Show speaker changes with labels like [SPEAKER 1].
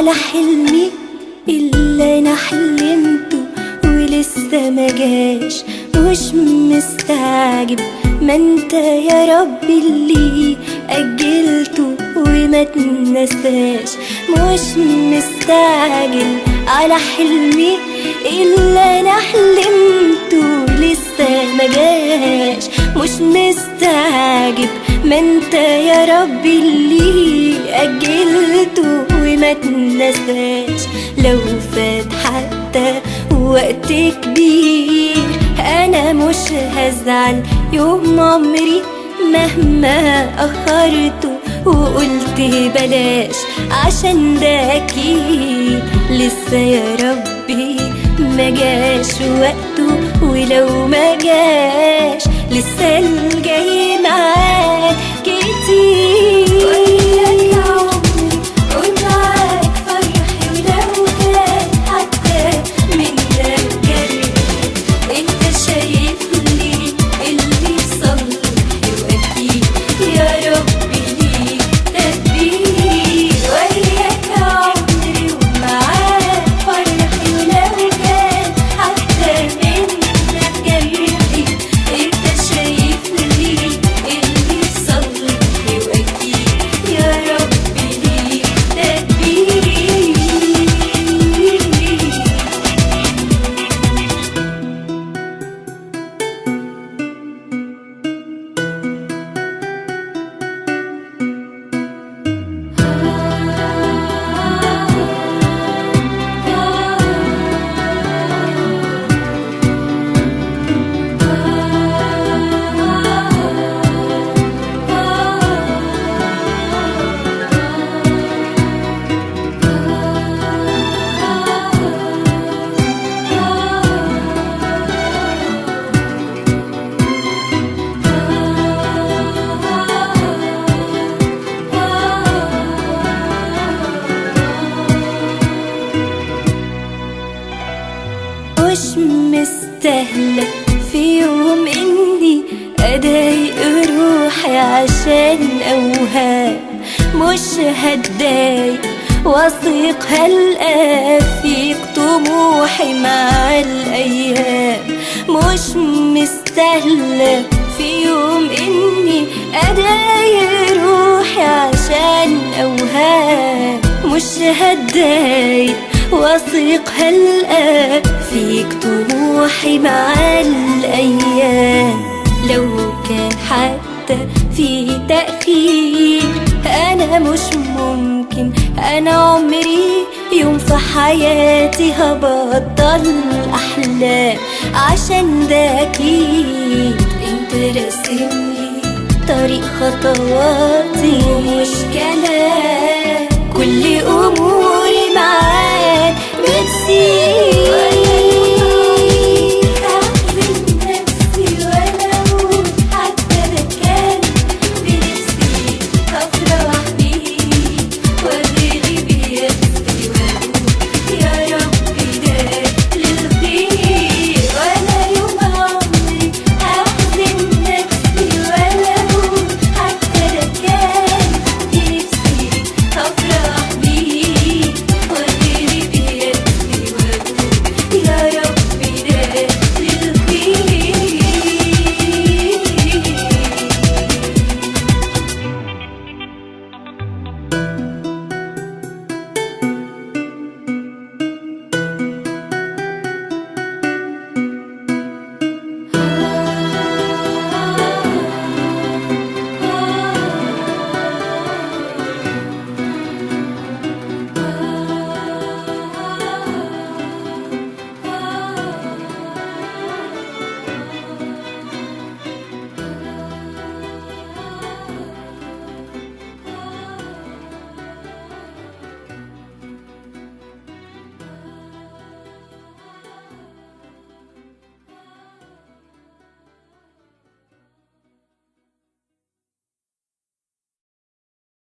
[SPEAKER 1] على حلمي اللي انا حلمته ولسه ما جاش. مش مستعجب، ما انت يا ربي اللي اجلته وما تنساش. مش مستعجل على حلمي اللي انا حلمته لسه ما جاش. مش مستعجب، ما انت يا ربي اللي اجلته وما تنساش. لو فات حتى وقت كبير انا مش هزعل يوم عمري مهما اخرته وقلت بلاش، عشان ده اكيد لسه يا ربي ما جاش وقته. ولو ما جاش لسه الجاي معاك كتير. وياك عمري ومعاك فرحي، ولو كان حتى من ده جري انت شايف لي اللي صلحي واكيد يا ربي ليك تدبير. وياك عمري ومعاك فرحي، ولو كان حتى من ده جري انت شايف لي اللي صلحي واكيد يا ربي ليك تدبير. مش مستاهلة في يوم اني اضايق روحي عشان اوهام. مش هتضايق واثق هلقى فيك طموحي مع الايام. مش مستاهلة في يوم اني اضايق روحي عشان اوهام. مش هتضايق واثق هلقى فيك طموحي مع الايام. لو كان حتى في تأخير انا مش ممكن، انا عمري يوم في حياتي هبطل احلام، عشان ده اكيد انت راسملي طريق خطواتي. مش كلام كل اموري معاك